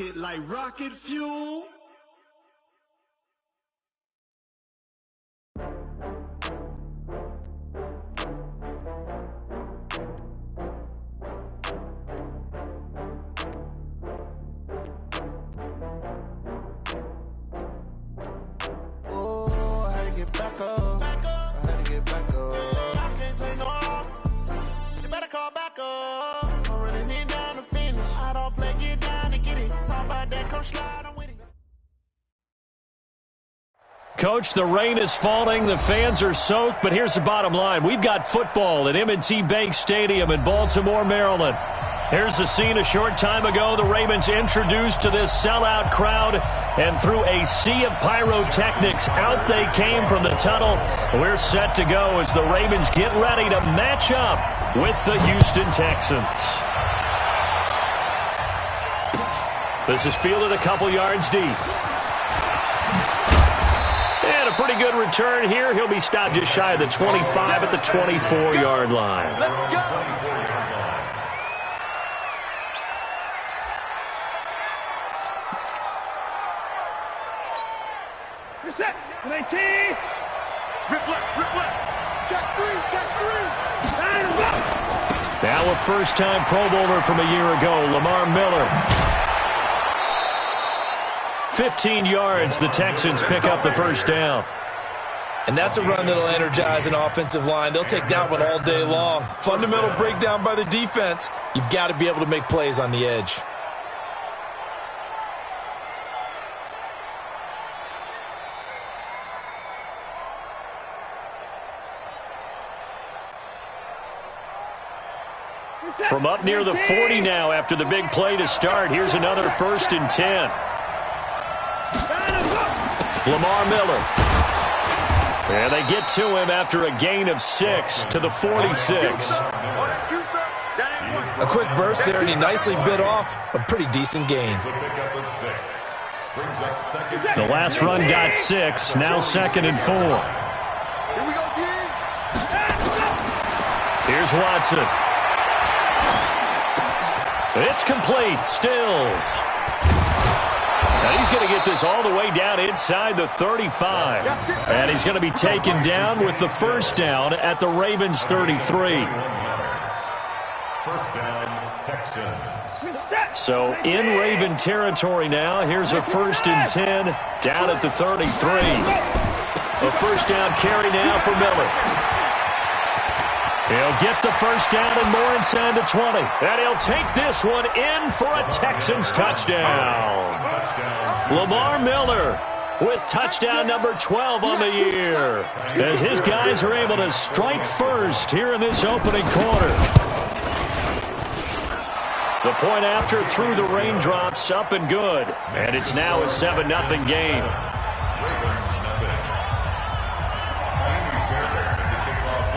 it like rocket fuel. Coach, the rain is falling, the fans are soaked, but here's the bottom line. We've got football at M&T Bank Stadium in Baltimore, Maryland. Here's the scene a short time ago. The Ravens introduced to this sellout crowd, and through a sea of pyrotechnics, out they came from the tunnel. We're set to go as the Ravens get ready to match up with the Houston Texans. This is fielded a couple yards deep. And a pretty good return here. He'll be stopped just shy of the 25 at the 24-yard line. Let's go. You're set. 19. Rip left. Check three. Line him up. Now a first-time Pro Bowler from a year ago, Lamar Miller. 15 yards, the Texans pick up the first down. And that's a run that'll energize an offensive line. They'll take that one all day long. Fundamental breakdown by the defense. You've got to be able to make plays on the edge. From up near the 40 now after the big play to start. Here's another 1st and 10. Lamar Miller. And they get to him after a gain of 6 to the 46. A quick burst there, and he nicely bit off a pretty decent gain. The last run got 6. Now 2nd and 4. Here's Watson. It's complete. Stills. Now he's going to get this all the way down inside the 35. And he's going to be taken down with the first down at the Ravens 33. First down, Texans. So in Raven territory now. Here's a 1st and 10 down at the 33. A first down carry now for Miller. He'll get the first down and more inside the 20. And he'll take this one in for a Texans touchdown. Lamar Miller with touchdown number 12 on the year, as his guys are able to strike first here in this opening quarter. The point after through the raindrops, up and good. And it's now a 7-0 game.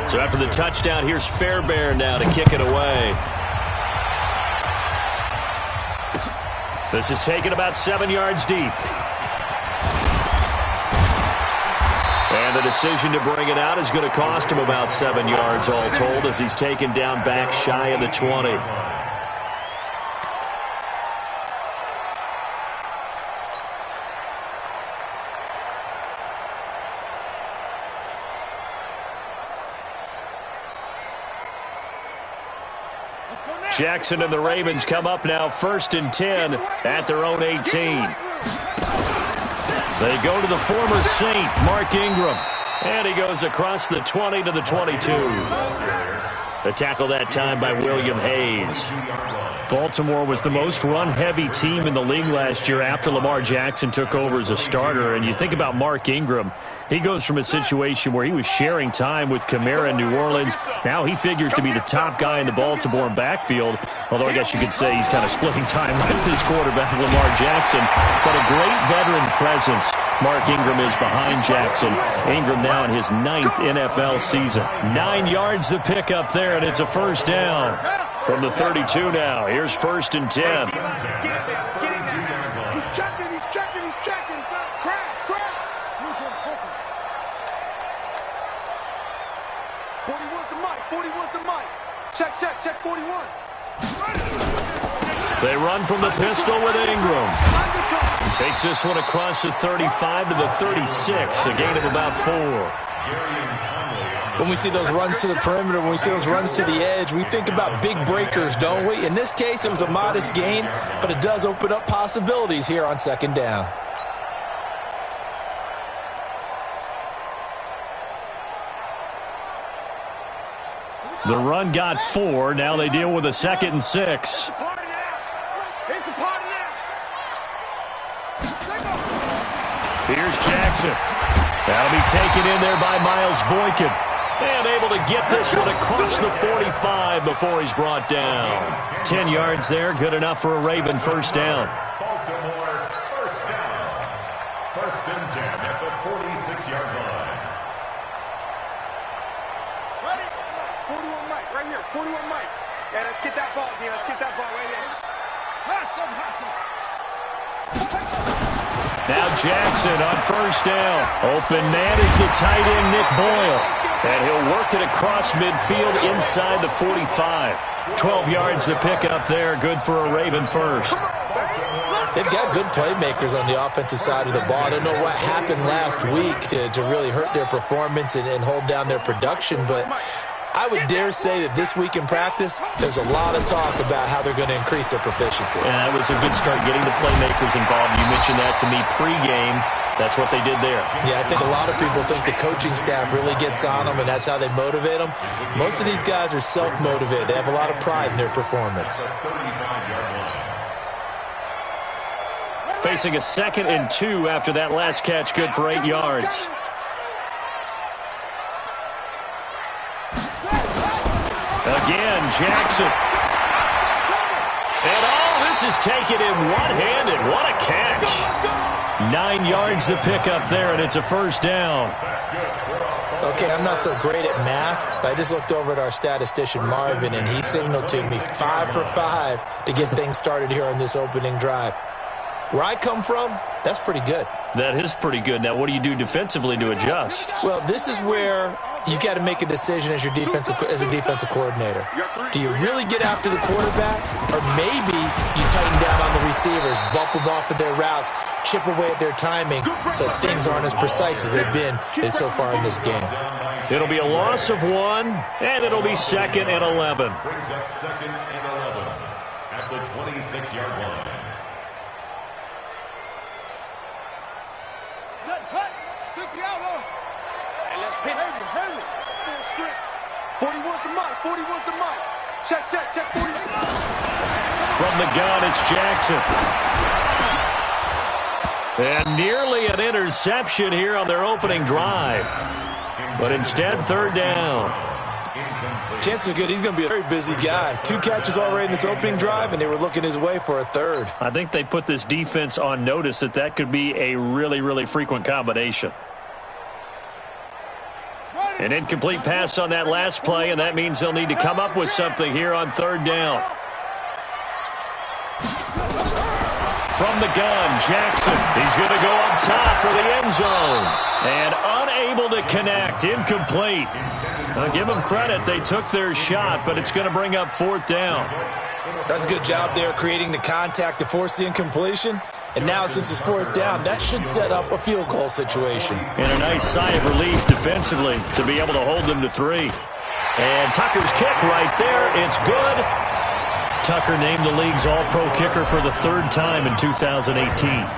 So after the touchdown, here's Fairbairn now to kick it away. This is taken about 7 yards deep. And the decision to bring it out is going to cost him about 7 yards all told, as he's taken down back shy of the 20. Jackson and the Ravens come up now 1st and 10 at their own 18. They go to the former Saint, Mark Ingram. And he goes across the 20 to the 22. The tackle that time by William Hayes. Baltimore was the most run-heavy team in the league last year after Lamar Jackson took over as a starter. And you think about Mark Ingram, he goes from a situation where he was sharing time with Kamara in New Orleans. Now he figures to be the top guy in the Baltimore backfield, although I guess you could say he's kind of splitting time with his quarterback, Lamar Jackson. But a great veteran presence Mark Ingram is behind Jackson. Ingram now in his 9th NFL season. 9 yards the pick up there, and it's a first down. From the 32 now, here's 1st and 10. He's checking. Crash. 41's the mic. Check, 41. They run from the pistol with Ingram. He takes this one across the 35 to the 36, a gain of about 4. When we see those runs to the perimeter, when we see those runs to the edge, we think about big breakers, don't we? In this case, it was a modest gain, but it does open up possibilities here on second down. The run got 4. Now they deal with a 2nd and 6. Here's Jackson. That'll be taken in there by Miles Boykin. And able to get this one across the 45 before he's brought down. 10 yards there, good enough for a Raven first down. Baltimore first down. 1st and 10 at the 46-yard line. Ready? 41 Mike, right here. 41 Mike. Yeah, let's get that ball, Dean. Let's get that ball right here. Hustle. Now Jackson on first down. Open man is the tight end, Nick Boyle. And he'll work it across midfield inside the 45. 12 yards to pick up there. Good for a Raven first. They've got good playmakers on the offensive side of the ball. I don't know what happened last week to really hurt their performance and hold down their production, but I would dare say that this week in practice, there's a lot of talk about how they're going to increase their proficiency. And that was a good start, getting the playmakers involved. You mentioned that to me pregame. That's what they did there. Yeah, I think a lot of people think the coaching staff really gets on them, and that's how they motivate them. Most of these guys are self-motivated. They have a lot of pride in their performance. Facing a 2nd and 2 after that last catch, good for 8 yards. Again, Jackson. And this is taken in one-handed. What a catch. 9 yards to pick up there, and it's a first down. Okay, I'm not so great at math, but I just looked over at our statistician, Marvin, and he signaled to me 5 for 5 to get things started here on this opening drive. Where I come from, that's pretty good. That is pretty good. Now, what do you do defensively to adjust? Well, this is where you've got to make a decision as a defensive coordinator. Do you really get after the quarterback, or maybe you tighten down on the receivers, bump them off of their routes, chip away at their timing so things aren't as precise as they've been so far in this game? It'll be a loss of 1, and it'll be 2nd and 11. Brings up 2nd and 11 at the 26-yard line. Set, cut. 60 out, and let's pin it. 41's the Mike. 41's the Mike. Check. 40. From the gun, it's Jackson. And nearly an interception here on their opening drive. But instead, 3rd down. Chances are good he's going to be a very busy guy. 2 catches already in this opening drive, and they were looking his way for a 3rd. I think they put this defense on notice that could be a really, really frequent combination. An incomplete pass on that last play, and that means they'll need to come up with something here on 3rd down. From the gun, Jackson. He's going to go up top for the end zone. And unable to connect. Incomplete. I'll give them credit. They took their shot, but it's going to bring up 4th down. That's a good job there, creating the contact to force the incompletion. And now, since it's 4th down, that should set up a field goal situation. And a nice sigh of relief defensively to be able to hold them to 3. And Tucker's kick right there. It's good. Tucker named the league's all-pro kicker for the 3rd time in 2018.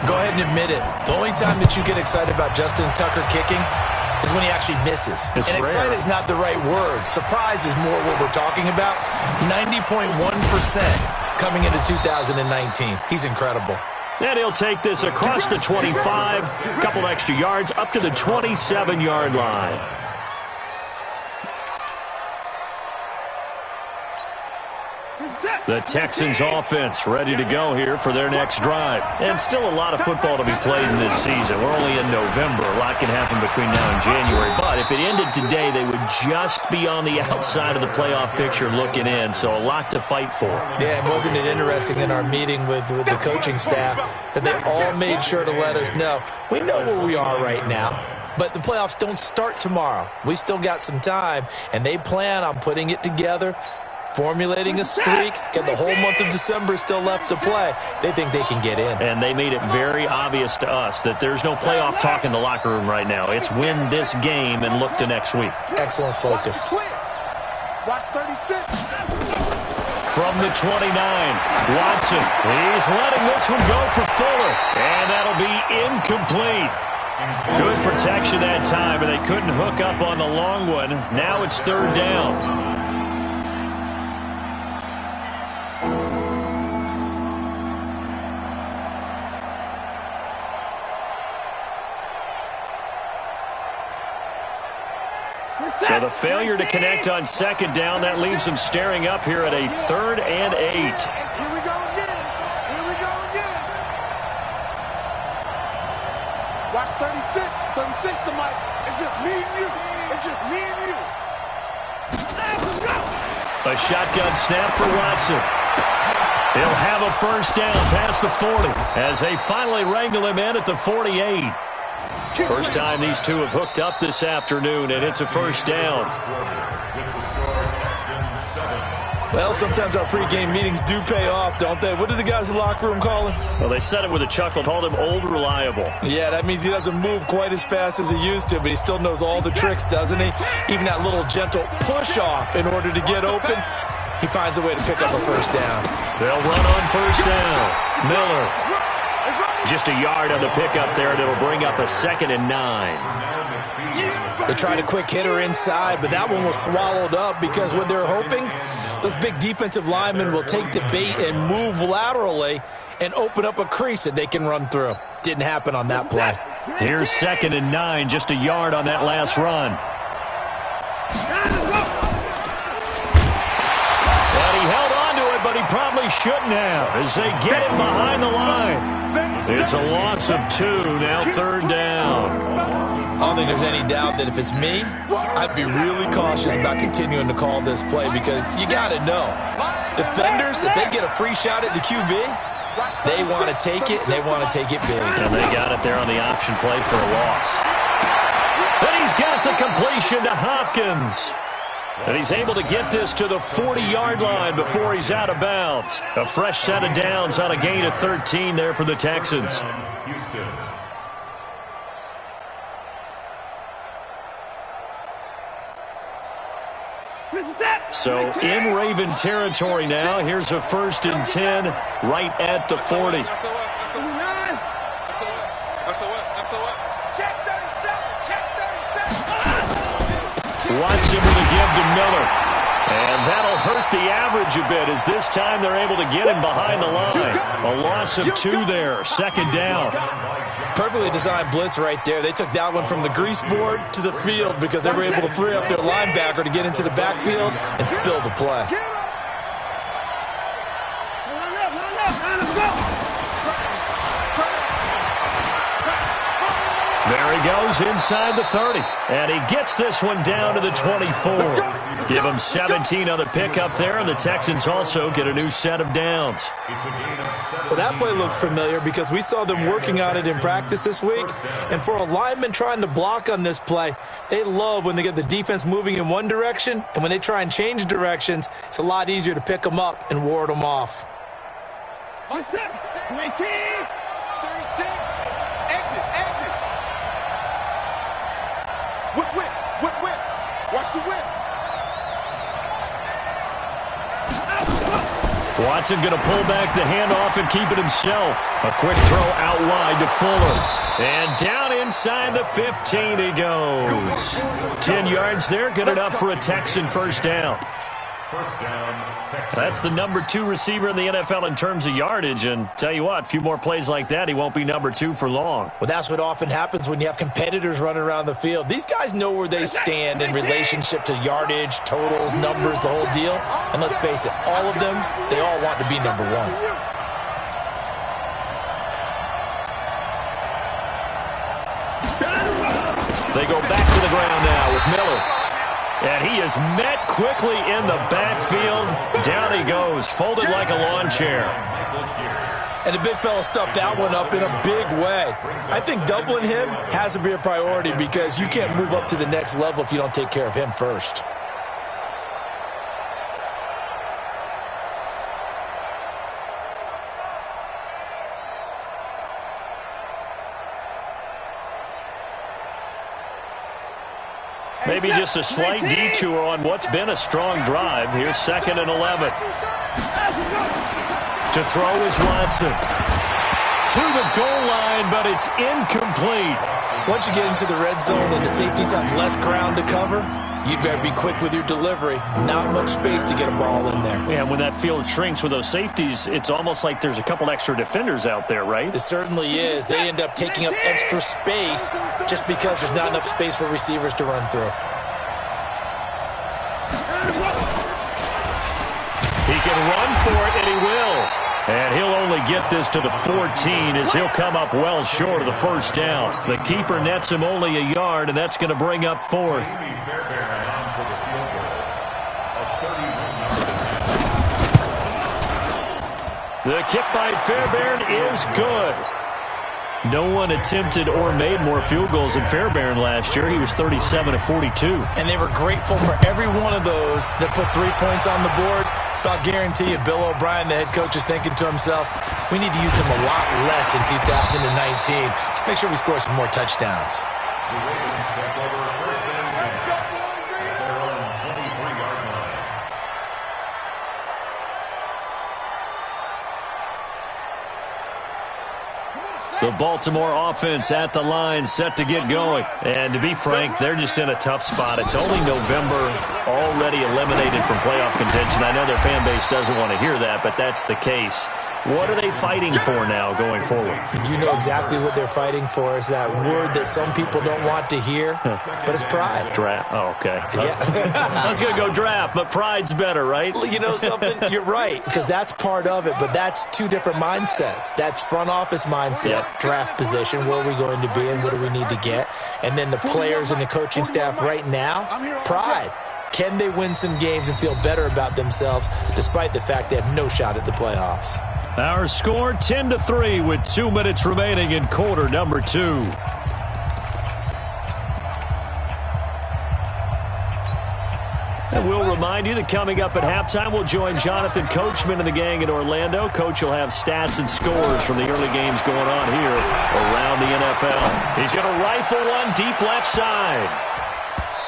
Go ahead and admit it. The only time that you get excited about Justin Tucker kicking is when he actually misses. It's and rare. excited is not the right word. Surprise is more what we're talking about. 90.1% coming into 2019. He's incredible. And he'll take this across the 25, a couple extra yards, up to the 27-yard line. The Texans offense ready to go here for their next drive. And still a lot of football to be played in this season. We're only in November. A lot can happen between now and January. But if it ended today, they would just be on the outside of the playoff picture looking in. So a lot to fight for. Yeah, and wasn't it interesting in our meeting with the coaching staff that they all made sure to let us know, we know where we are right now, but the playoffs don't start tomorrow. We still got some time, and they plan on putting it together formulating a streak. Get the whole month of December still left to play. They think they can get in. And they made it very obvious to us that there's no playoff talk in the locker room right now. It's win this game and look to next week. Excellent focus. Watch 36. From the 29, Watson. He's letting this one go for Fuller. And that'll be incomplete. Good protection that time, but they couldn't hook up on the long one. Now it's third down. So the failure to connect on second down, that leaves them staring up here at a 3rd and 8. Here we go again. Here we go again. Watch 36. 36 to Mike. It's just me and you. It's just me and you. A shotgun snap for Watson. He'll have a first down past the 40 as they finally wrangle him in at the 48. First time these two have hooked up this afternoon, and it's a first down. Well, sometimes our pregame meetings do pay off, don't they? What do the guys in the locker room call him? Well, they said it with a chuckle, called him Old Reliable. Yeah, that means he doesn't move quite as fast as he used to, but he still knows all the tricks, doesn't he? Even that little gentle push-off in order to get open, he finds a way to pick up a first down. They'll run on first down. Miller. Just a yard on the pickup there, and it'll bring up a 2nd and 9. They tried a quick hitter inside, but that one was swallowed up because what they're hoping, those big defensive linemen will take the bait and move laterally and open up a crease that they can run through. Didn't happen on that play. Here's 2nd and 9, just a yard on that last run. And he held on to it, but he probably shouldn't have as they get him behind the line. It's a loss of 2, now 3rd down. I don't think there's any doubt that if it's me, I'd be really cautious about continuing to call this play because you got to know, defenders, if they get a free shot at the QB, they want to take it, and they want to take it big. And they got it there on the option play for a loss. And he's got the completion to Hopkins. And he's able to get this to the 40-yard line before he's out of bounds. A fresh set of downs on a gain of 13 there for the Texans. Houston. So in Raven territory now, here's a 1st and 10 right at the 40. Watson with a give to Miller. And that'll hurt the average a bit as this time they're able to get him behind the line. A loss of 2 there, 2nd down. Perfectly designed blitz right there. They took that one from the grease board to the field because they were able to free up their linebacker to get into the backfield and spill the play. There he goes inside the 30. And he gets this one down to the 24. Give him 17 on the pickup there, and the Texans also get a new set of downs. Well, that play looks familiar because we saw them working on it in practice this week. And for a lineman trying to block on this play, they love when they get the defense moving in one direction, and when they try and change directions, it's a lot easier to pick them up and ward them off. 1 second. 19. 36. Exit. Whip. Watch the whip. Watson going to pull back the handoff and keep it himself. A quick throw out wide to Fuller. And down inside the 15 he goes. 10 yards there, good enough for a Texan first down. First down, Texans. That's the number 2 receiver in the NFL in terms of yardage. And tell you what, a few more plays like that, he won't be number 2 for long. Well, that's what often happens when you have competitors running around the field. These guys know where they stand in relationship to yardage, totals, numbers, the whole deal. And let's face it, all of them, they all want to be number 1. They go back to the ground now with Miller. And he is met quickly in the backfield. Down he goes, folded like a lawn chair. And the big fella stuffed that one up in a big way. I think doubling him has to be a priority because you can't move up to the next level if you don't take care of him first. Maybe just a slight detour on what's been a strong drive. Here's 2nd and 11. To throw is Watson. To the goal line, but it's incomplete. Once you get into the red zone and the safeties have less ground to cover, you'd better be quick with your delivery. Not much space to get a ball in there. Yeah, when that field shrinks with those safeties, it's almost like there's a couple extra defenders out there, right? It certainly is. They end up taking up extra space just because there's not enough space for receivers to run through. He can run for it, and he will. And he'll only get this to the 14 as he'll come up well short of the first down. The keeper nets him only a yard, and that's going to bring up 4th. The kick by Fairbairn is good. No one attempted or made more field goals than Fairbairn last year. He was 37 of 42. And they were grateful for every one of those that put 3 points on the board. I'll guarantee you Bill O'Brien, the head coach, is thinking to himself, we need to use him a lot less in 2019. Let's make sure we score some more touchdowns. The Ravens take over 1st and 10 at their own 23-yard line. The Baltimore offense at the line, set to get going. And to be frank, they're just in a tough spot. It's only November, already eliminated from playoff contention. I know their fan base doesn't want to hear that, but that's the case. What are they fighting for now going forward? You know exactly what they're fighting for. Is that word that some people don't want to hear, but it's pride. Draft. Oh, okay. Yeah. I was going to go draft, but pride's better, right? You know something? You're right, because that's part of it, but that's 2 different mindsets. That's front office mindset, draft position, where are we going to be and what do we need to get? And then the players and the coaching staff right now, pride. Can they win some games and feel better about themselves despite the fact they have no shot at the playoffs? Our score 10-3 with 2 minutes remaining in quarter number 2. And we'll remind you that coming up at halftime, we'll join Jonathan Coachman and the gang in Orlando. Coach will have stats and scores from the early games going on here around the NFL. He's going to rifle one deep left side.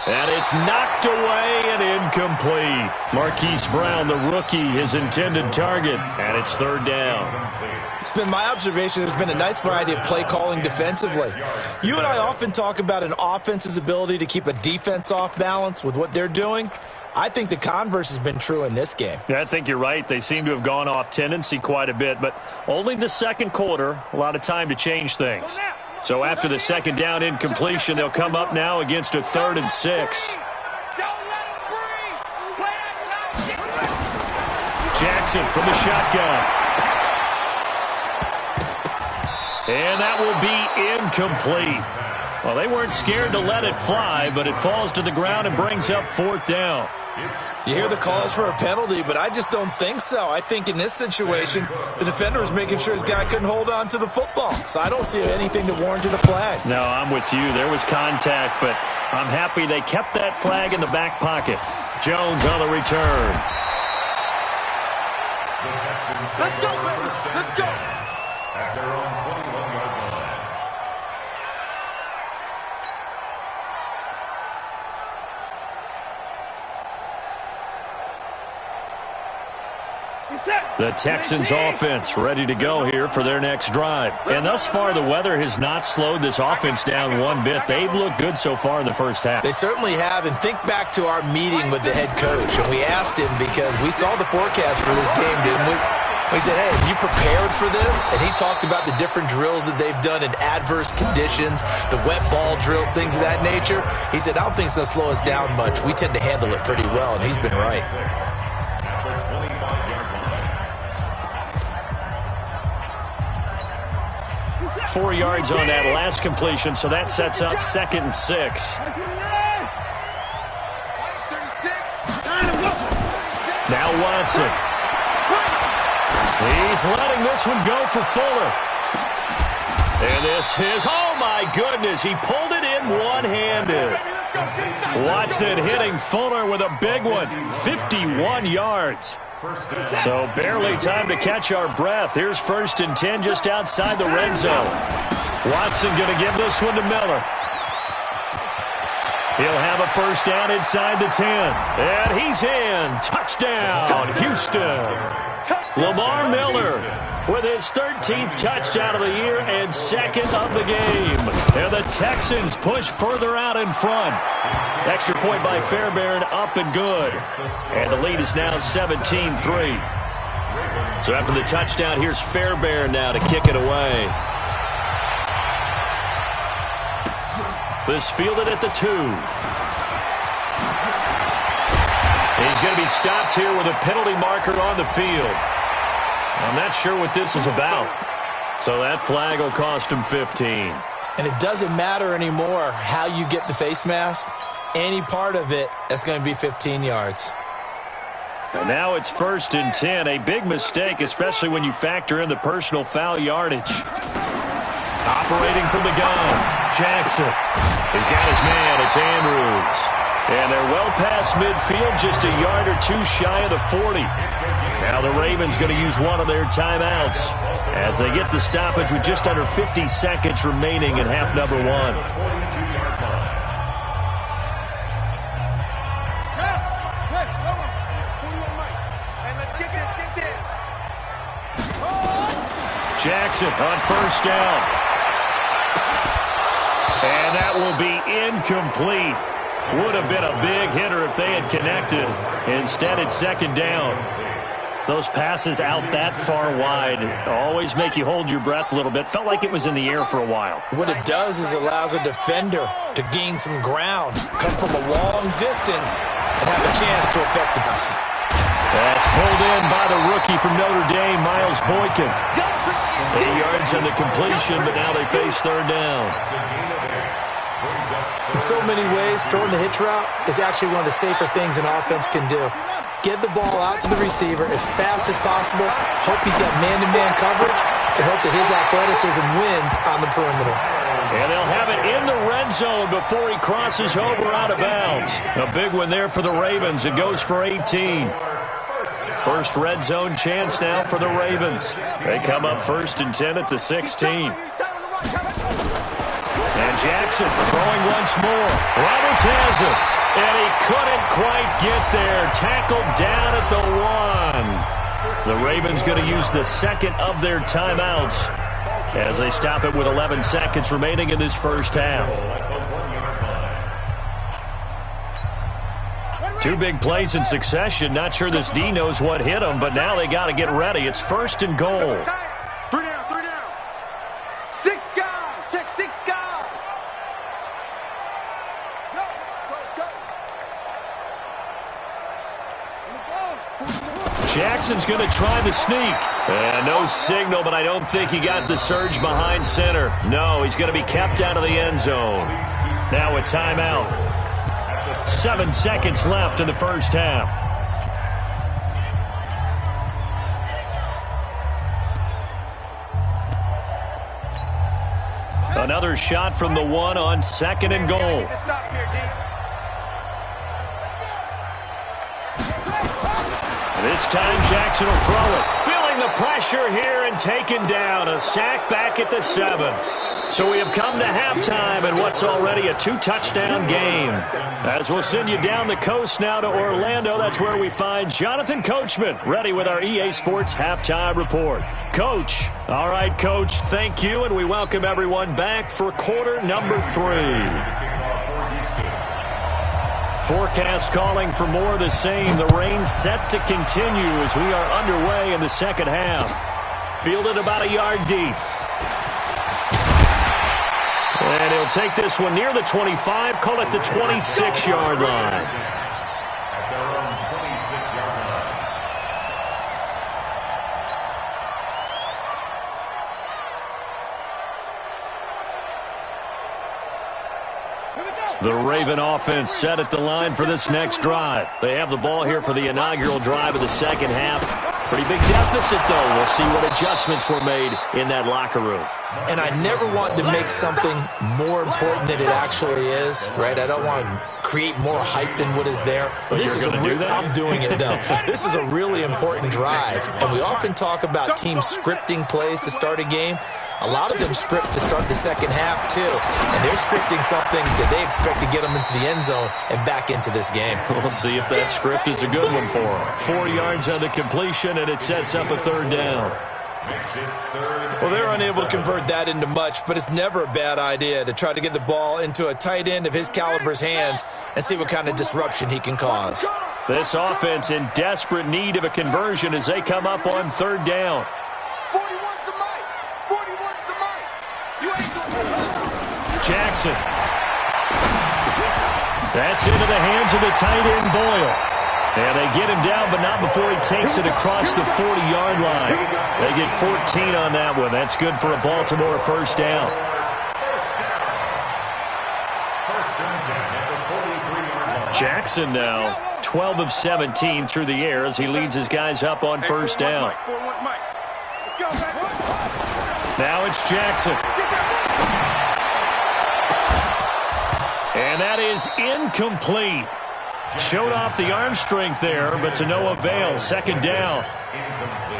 And it's knocked away and incomplete. Marquise Brown, the rookie, his intended target. And it's 3rd down. It's been my observation there's been a nice variety of play calling defensively. You and I often talk about an offense's ability to keep a defense off balance with what they're doing. I think the converse has been true in this game. Yeah, I think you're right. They seem to have gone off tendency quite a bit, but only the 2nd quarter, a lot of time to change things. So after the 2nd down incompletion, they'll come up now against a 3rd and 6. Jackson from the shotgun. And that will be incomplete. Well, they weren't scared to let it fly, but it falls to the ground and brings up 4th down. You hear the calls for a penalty, but I just don't think so. I think in this situation, the defender was making sure his guy couldn't hold on to the football. So I don't see anything to warrant a flag. No, I'm with you. There was contact, but I'm happy they kept that flag in the back pocket. Jones on the return. Let's go, baby. Let's go. At their own 21-yard line. The Texans offense ready to go here for their next drive. And thus far, the weather has not slowed this offense down one bit. They've looked good so far in the first half. They certainly have. And think back to our meeting with the head coach. And we asked him because we saw the forecast for this game, didn't we? We said, hey, have you prepared for this? And he talked about the different drills that they've done in adverse conditions, the wet ball drills, things of that nature. He said, I don't think it's going to slow us down much. We tend to handle it pretty well, and he's been right. 4 yards on that last completion, so that sets up 2nd and 6. Now Watson. He's letting this one go for Fuller. And this is, oh my goodness, he pulled it in one-handed. Watson hitting Fuller with a big one, 51 yards. So barely time to catch our breath. Here's 1st and 10 just outside the red zone. Watson going to give this one to Miller. He'll have a first down inside the 10. And he's in. Touchdown, Houston. Lamar Miller with his 13th touchdown of the year and second of the game. And the Texans push further out in front. Extra point by Fairbairn, up and good. And the lead is now 17-3. So after the touchdown, here's Fairbairn now to kick it away. This fielded at the 2. He's going to be stopped here with a penalty marker on the field. I'm not sure what this is about. So that flag will cost him 15. And it doesn't matter anymore how you get the face mask. Any part of it, that's going to be 15 yards. And now it's 1st and 10. A big mistake, especially when you factor in the personal foul yardage. Operating from the gun, Jackson. He's got his man. It's Andrews. And they're well past midfield, just a yard or two shy of the 40. Now the Ravens going to use one of their timeouts as they get the stoppage with just under 50 seconds remaining in half number 1. Jackson on first down. And that will be incomplete. Would have been a big hitter if they had connected. Instead, it's second down. Those passes out that far wide always make you hold your breath a little bit. Felt like it was in the air for a while. What it does is allows a defender to gain some ground, come from a long distance, and have a chance to affect the pass. That's pulled in by the rookie from Notre Dame, Miles Boykin. 8 yards on the completion, but now they face third down. In so many ways, throwing the hitch route is actually one of the safer things an offense can do. Get the ball out to the receiver as fast as possible, hope he's got man-to-man coverage, and hope that his athleticism wins on the perimeter. And they'll have it in the red zone before he crosses over out of bounds. A big one there for the Ravens. It goes for 18. First red zone chance now for the Ravens. They come up 1st and 10 at the 16. And Jackson throwing once more. Roberts has it. And he couldn't quite get there. Tackled down at the 1. The Ravens going to use the second of their timeouts as they stop it with 11 seconds remaining in this first half. 2 big plays in succession. Not sure this D knows what hit him, but now they got to get ready. It's 1st and goal. 3 down. 6 down. Check 6 down. Go. Jackson's going to try the sneak. And no signal, but I don't think he got the surge behind center. No, he's going to be kept out of the end zone. Now a timeout. 7 seconds left in the first half. Another shot from the 1 on 2nd and goal. This time Jackson will throw it. Feeling the pressure here and taken down. A sack back at the 7. So we have come to halftime in what's already a 2-touchdown game. As we'll send you down the coast now to Orlando, that's where we find Jonathan Coachman, ready with our EA Sports Halftime Report. Coach. All right, Coach, thank you, and we welcome everyone back for quarter number 3. Forecast calling for more of the same. The rain set to continue as we are underway in the second half. Fielded about a yard deep. And he'll take this one near the 25, call it the 26-yard line. At their own 26-yard line. The Raven offense set at the line for this next drive. They have the ball here for the inaugural drive of the second half. Pretty big deficit, though. We'll see what adjustments were made in that locker room. And I never want to make something more important than it actually is, right? I don't want to create more hype than what is there. But this is I'm doing it, though. This is a really important drive. And we often talk about teams scripting plays to start a game. A lot of them script to start the second half, too. And they're scripting something that they expect to get them into the end zone and back into this game. We'll see if that script is a good one for them. 4 yards on the completion, and it sets up a third down. Well, they're unable to convert that into much, but it's never a bad idea to try to get the ball into a tight end of his caliber's hands and see what kind of disruption he can cause. This offense in desperate need of a conversion as they come up on third down. 41's the mic. 41's the mic. You ain't going to Jackson. That's into the hands of the tight end, Boyle. And they get him down, but not before he takes it across the 40-yard line. They get 14 on that one. That's good for a Baltimore first down. Jackson now 12 of 17 through the air as he leads his guys up on first down. Now it's Jackson. And that is incomplete. Showed off the arm strength there, but to no avail. Second down.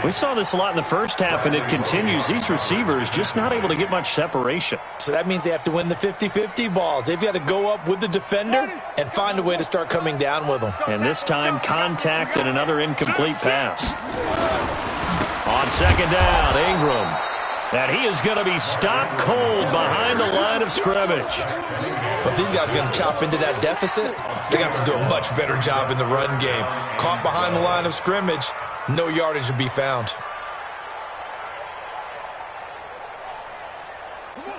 We saw this a lot in the first half, and it continues. These receivers just not able to get much separation. So that means they have to win the 50-50 balls. They've got to go up with the defender and find a way to start coming down with them. And this time, contact and another incomplete pass. On second down, Ingram. And he is going to be stopped cold behind the line of scrimmage. But these guys are going to chop into that deficit. They got to do a much better job in the run game. Caught behind the line of scrimmage, no yardage to be found.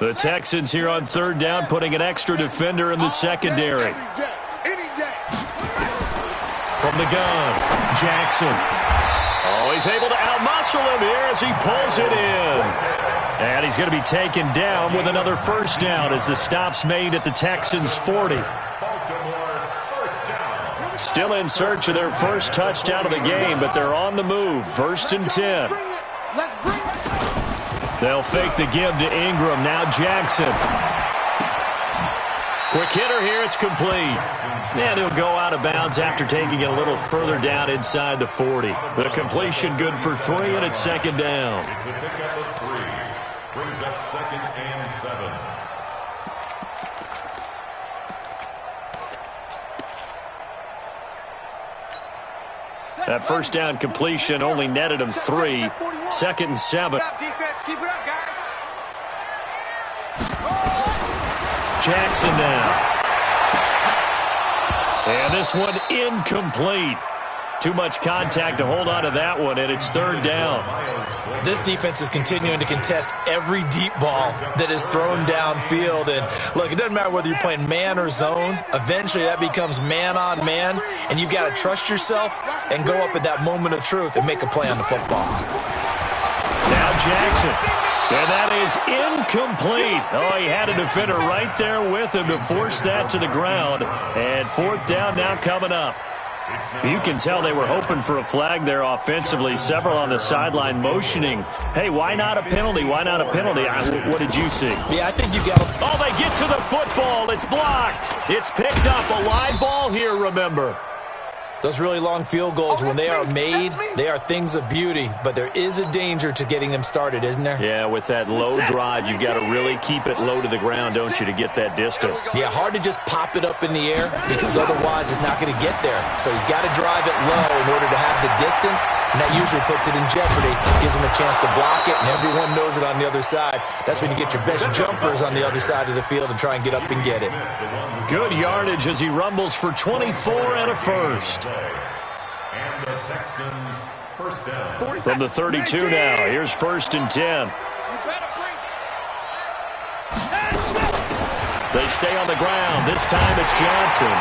The Texans here on third down, putting an extra defender in the secondary. From the gun, Jackson. Oh, he's able to outmuscle him here as he pulls it in. And he's going to be taken down with another first down as the stop's made at the Texans' 40. Still in search of their first touchdown of the game, but they're on the move. First and 10. They'll fake the give to Ingram. Now Jackson. Quick hitter here. It's complete. And he'll go out of bounds after taking it a little further down inside the 40. The completion good for 3, and it's second down. It's a pickup of 3. Brings up second and 7. That first down completion only netted him 3. Second and 7. Keep it up, guys. Jackson now. And this one incomplete. Too much contact to hold on to that one, and it's third down. This defense is continuing to contest every deep ball that is thrown downfield. And, look, it doesn't matter whether you're playing man or zone. Eventually, that becomes man-on-man, and you've got to trust yourself and go up at that moment of truth and make a play on the football. Now Jackson. And that is incomplete. Oh, he had a defender right there with him to force that to the ground. And fourth down now coming up. You can tell they were hoping for a flag there offensively. Several on the sideline motioning. Hey, why not a penalty? Why not a penalty? What did you see? Yeah, I think you got to... Oh, they get to the football. It's blocked. It's picked up. A live ball here, remember. Those really long field goals, when they are made, they are things of beauty. But there is a danger to getting them started, isn't there? Yeah, with that low drive, you've got to really keep it low to the ground, don't you, to get that distance. Yeah, hard to just pop it up in the air because otherwise it's not going to get there. So he's got to drive it low in order to have the distance, and that usually puts it in jeopardy, gives him a chance to block it, and everyone knows it on the other side. That's when you get your best jumpers on the other side of the field and try and get up and get it. Good yardage as he rumbles for 24 and a first. And the Texans first down. From the 32 now, here's first and 10. They stay on the ground. This time it's Johnson.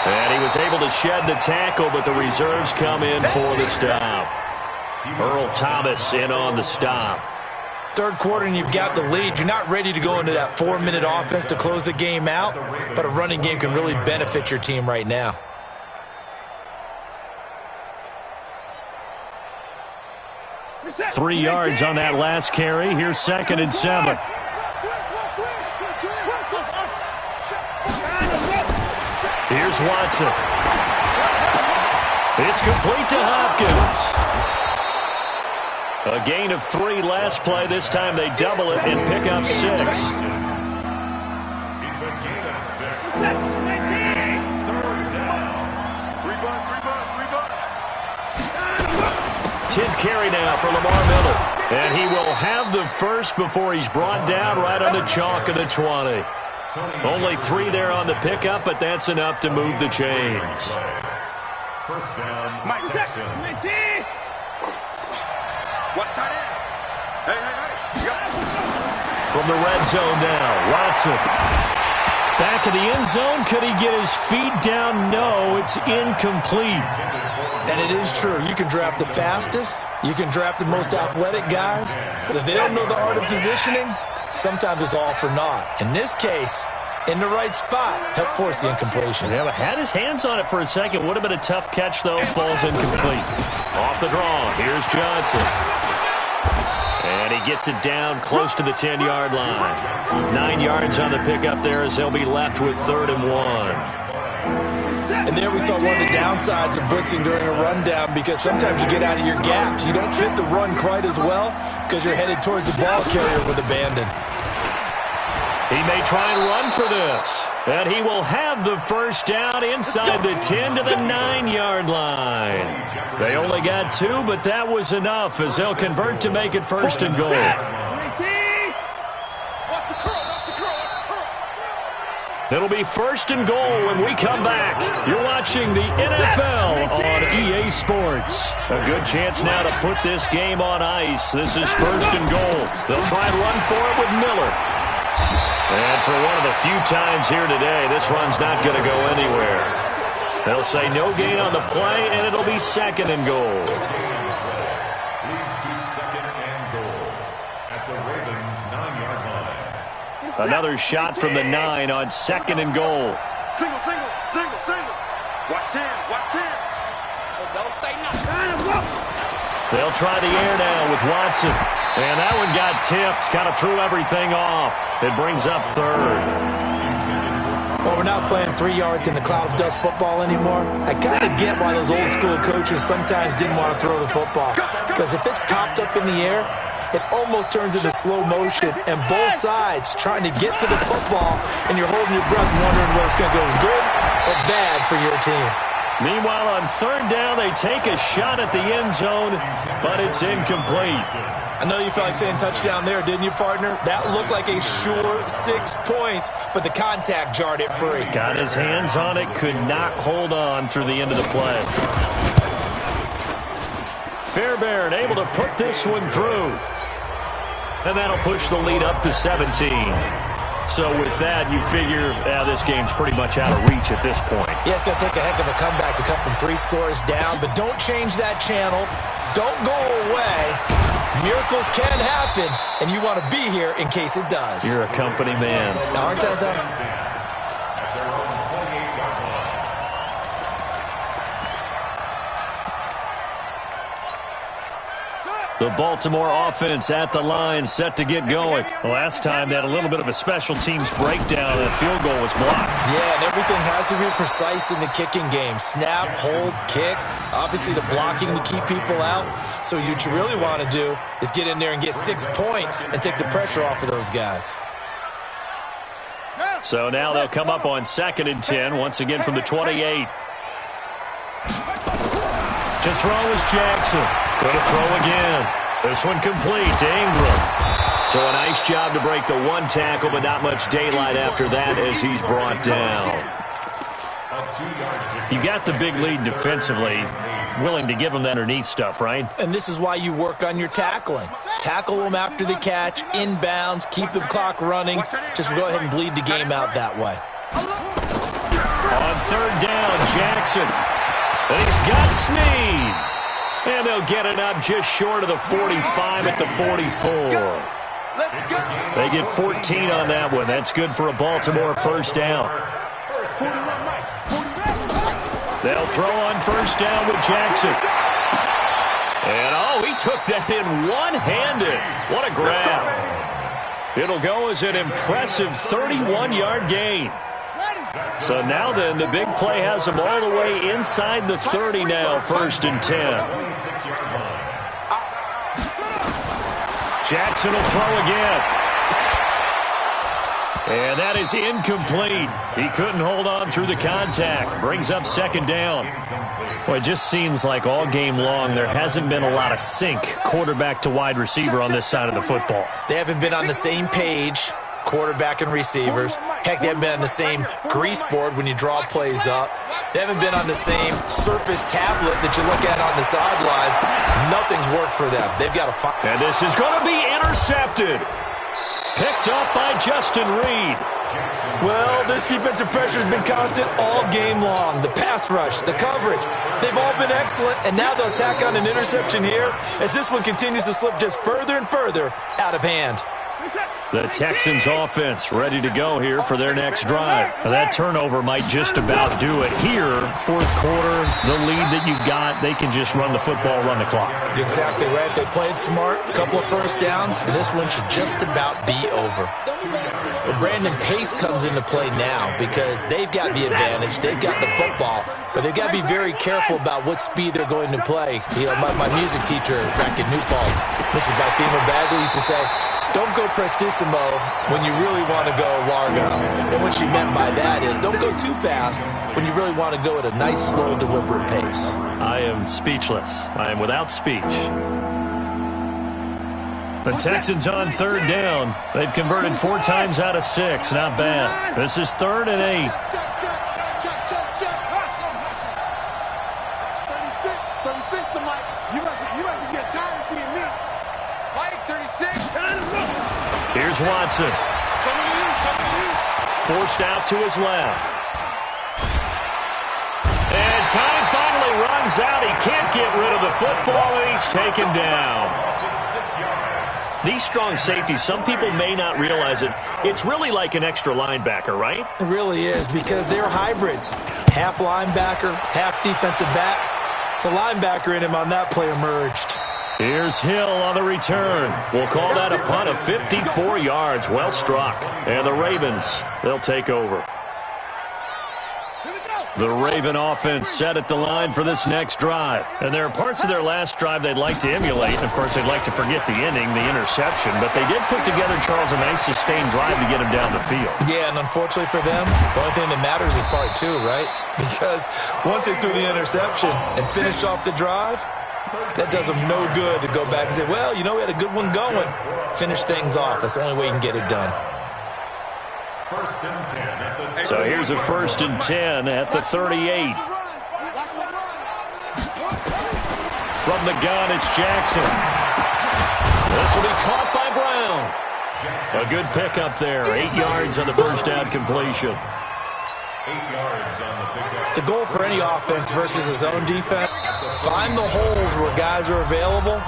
And he was able to shed the tackle, but the reserves come in for the stop. Earl Thomas in on the stop. Third quarter and you've got the lead. You're not ready to go into that 4-minute offense to close the game out, but a running game can really benefit your team right now. Three yards on that last carry. Here's second and 7. Here's Watson. It's complete to Hopkins. A gain of 3 last play. This time they double it and pick up 6. It's a gain of 6. Third down. 3 bucks. 10th carry now for Lamar Miller. And he will have the first before he's brought down right on the chalk of the 20. Only 3 there on the pickup, but that's enough to move the chains. First down, Mike, Texans. Watch tight end. Hey. You got it. From the red zone now, Watson. Back of the end zone. Could he get his feet down? No, it's incomplete. And it is true. You can draft the fastest. You can draft the most athletic guys. But if they don't know the art of positioning, sometimes it's all for naught. In this case, in the right spot, help force the incompletion. Yeah, but had his hands on it for a second. Would have been a tough catch, though. Falls incomplete. Off the draw. Here's Johnson. And he gets it down close to the 10-yard line. 9 yards on the pickup there as they'll be left with 3rd and 1. And there we saw one of the downsides of blitzing during a rundown, because sometimes you get out of your gaps. You don't fit the run quite as well because you're headed towards the ball carrier with abandon. He may try and run for this. And he will have the first down inside the 10 to the 9-yard line. They only got 2, but that was enough as they'll convert to make it 1st and goal. It'll be 1st and goal when we come back. You're watching the NFL on EA Sports. A good chance now to put this game on ice. This is 1st and goal. They'll try and run for it with Miller. And for one of the few times here today, this run's not going to go anywhere. They'll say no gain on the play, and it'll be 2nd and goal. Leads to 2nd and goal at the Ravens' 9-yard line. Another shot from the 9 on 2nd and goal. Single. Watch 10. So don't say nothing. They'll try the air now with Watson. And that one got tipped, kind of threw everything off. It brings up 3rd. Well, we're not playing 3 yards in the cloud of dust football anymore. I kind of get why those old school coaches sometimes didn't want to throw the football. Because if it's popped up in the air, it almost turns into slow motion, and both sides trying to get to the football, and you're holding your breath wondering whether it's going to go good or bad for your team. Meanwhile, on 3rd down, they take a shot at the end zone, but it's incomplete. I know you felt like saying touchdown there, didn't you, partner? That looked like a sure 6 points, but the contact jarred it free. Got his hands on it, could not hold on through the end of the play. Fairbairn able to put this one through. And that'll push the lead up to 17. So with that, you figure this game's pretty much out of reach at this point. Yeah, it's going to take a heck of a comeback to come from 3 scores down, but don't change that channel. Don't go away. Miracles can happen, and you want to be here in case it does. You're a company man. Now, aren't I, though? The Baltimore offense at the line, set to get going. Last time, they had a little bit of a special teams breakdown. That field goal was blocked. Yeah, and everything has to be precise in the kicking game. Snap, hold, kick. Obviously, the blocking to keep people out. So what you really want to do is get in there and get 6 points and take the pressure off of those guys. So now they'll come up on 2nd and 10, once again from the 28. To throw is Jackson. Going to throw again. This one complete to Ingram. So a nice job to break the 1 tackle, but not much daylight after that as he's brought down. You got the big lead defensively. Willing to give them that underneath stuff, right? And this is why you work on your tackling. Tackle them after the catch, inbounds, keep the clock running. Just go ahead and bleed the game out that way. On 3rd down, Jackson. And he's got Snead. And they'll get it up just short of the 45 at the 44. They get 14 on that one. That's good for a Baltimore 1st down. They'll throw on 1st down with Jackson. And, he took that in one-handed. What a grab. It'll go as an impressive 31-yard gain. So now then, the big play has them all the way inside the 30 now, 1st and 10. Jackson will throw again. And that is incomplete. He couldn't hold on through the contact. Brings up second down. Well, it just seems like all game long there hasn't been a lot of sync quarterback to wide receiver on this side of the football. They haven't been on the same page, quarterback and receivers. Heck, they haven't been on the same grease board when you draw plays up. They haven't been on the same Surface tablet that you look at on the sidelines. Nothing's worked for them. They've got to find. And this is going to be intercepted. Picked up by Justin Reed. Well, this defensive pressure has been constant all game long. The pass rush, the coverage, they've all been excellent, and now they'll tack on an interception here as this one continues to slip just further and further out of hand. The Texans offense ready to go here for their next drive. Now, that turnover might just about do it here. Fourth quarter, the lead that you've got, they can just run the football, run the clock. Exactly right. They played smart, a couple of first downs, and this one should just about be over. Well, Brandon, pace comes into play now because they've got the advantage. They've got the football, but they've got to be very careful about what speed they're going to play. You know, my music teacher back in New Paltz, Mrs. Bithema Bagley, used to say, don't go prestissimo when you really want to go largo. And what she meant by that is don't go too fast when you really want to go at a nice, slow, deliberate pace. I am speechless. I am without speech. The Texans on third down. They've converted 4 times out of 6. Not bad. This is 3rd and 8. 36 to Mike. You must be getting tired of seeing me. Mike, 36. Here's Watson. Forced out to his left. And time finally runs out. He can't get rid of the football, and he's taken down. These strong safeties, some people may not realize it. It's really like an extra linebacker, right? It really is because they're hybrids. Half linebacker, half defensive back. The linebacker in him on that play emerged. Here's Hill on the return. We'll call that a punt of 54 yards. Well struck. And the Ravens, they'll take over. The Raven offense set at the line for this next drive. And there are parts of their last drive they'd like to emulate. And, of course, they'd like to forget the inning, the interception. But they did put together, Charles, a nice sustained drive to get him down the field. Yeah, and unfortunately for them, the only thing that matters is part 2, right? Because once they threw the interception and finished off the drive, that does them no good to go back and say, well, you know, we had a good one going. Finish things off. That's the only way you can get it done. So here's a 1st and 10 at the 38. From the gun, it's Jackson. This will be caught by Brown. A good pickup there. 8 yards on the first down completion. 8 yards on the pickup. The goal for any offense versus his own defense, find the holes where guys are available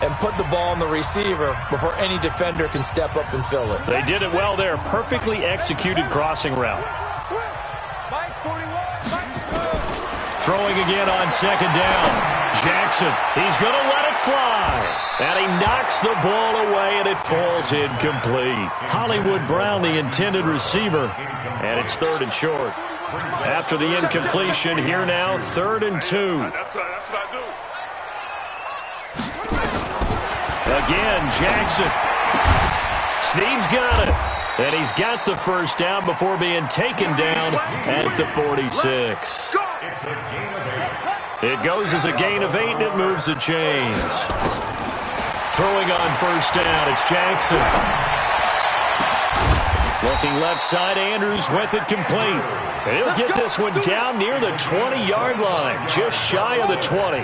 and put the ball on the receiver before any defender can step up and fill it. They did it well there. Perfectly executed crossing route. Throwing again on second down. Jackson, he's going to let it fly. And he knocks the ball away, and it falls incomplete. Hollywood Brown, the intended receiver, and it's 3rd and short. After the incompletion, here now, 3rd and 2. That's what I do. Again, Jackson. Snead's got it. And he's got the first down before being taken down at the 46. It goes as a gain of 8, and it moves the chains. Throwing on first down, it's Jackson. Looking left side, Andrews with it complete. And he'll get this one down near the 20-yard line, just shy of the 20.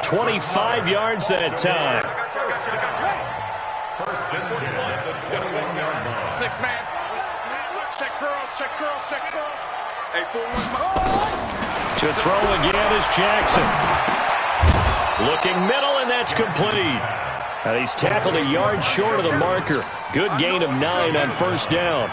25 yards that time. First and 10 at the 21-yard line. 6 man. Check curls, check curls, check curls. Hey, 4-1. To throw again is Jackson. Looking middle, and that's complete. And he's tackled a yard short of the marker. Good gain of 9 on first down.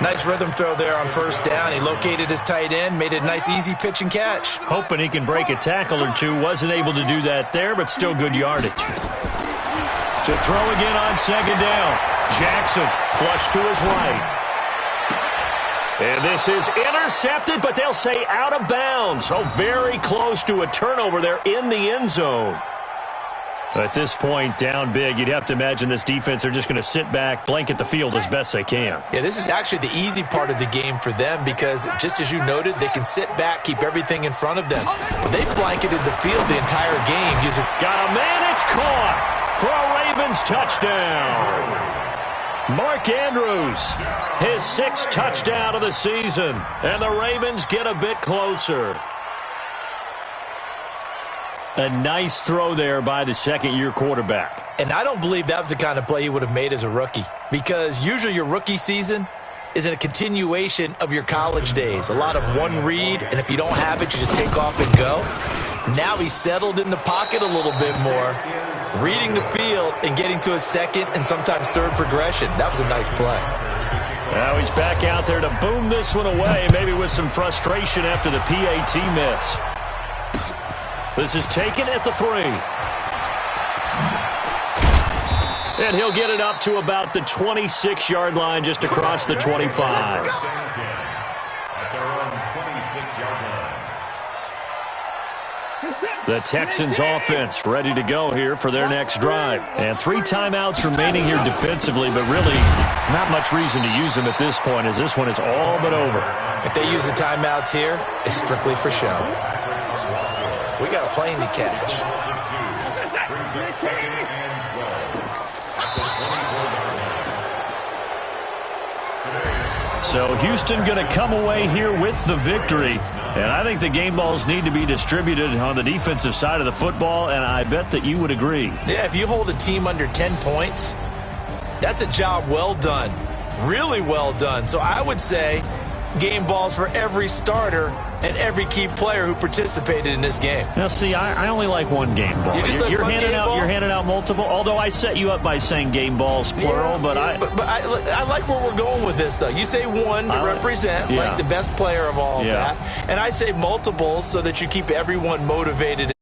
Nice rhythm throw there on first down. He located his tight end, made it a nice easy pitch and catch. Hoping he can break a tackle or two. Wasn't able to do that there, but still good yardage. To throw again on second down. Jackson flush to his right. And this is intercepted, but they'll say out of bounds. So very close to a turnover there in the end zone. At this point, down big, you'd have to imagine this defense are just going to sit back, blanket the field as best they can. Yeah, this is actually the easy part of the game for them because, just as you noted, they can sit back, keep everything in front of them. But they blanketed the field the entire game. Got a man, it's caught for a Ravens touchdown. Mark Andrews, his 6th touchdown of the season, and the Ravens get a bit closer. A nice throw there by the second-year quarterback. And I don't believe that was the kind of play he would have made as a rookie because usually your rookie season is a continuation of your college days. A lot of one read, and if you don't have it, you just take off and go. Now he's settled in the pocket a little bit more, reading the field and getting to a second and sometimes third progression. That was a nice play. Now he's back out there to boom this one away, maybe with some frustration after the PAT miss. This is taken at the 3. And he'll get it up to about the 26-yard line, just across the 25. The Texans offense ready to go here for their next drive. And 3 timeouts remaining here defensively, but really not much reason to use them at this point as this one is all but over. If they use the timeouts here, it's strictly for show. We got a plane to catch. So Houston going to come away here with the victory. And I think the game balls need to be distributed on the defensive side of the football, and I bet that you would agree. Yeah, if you hold a team under 10 points, that's a job well done. Really well done. So I would say game balls for every starter and every key player who participated in this game. Now, see, I only like one game ball. You're handing out multiple, although I set you up by saying game balls, plural, yeah, but I like where we're going with this, though. You say one to represent, like the best player of all that, and I say multiples so that you keep everyone motivated.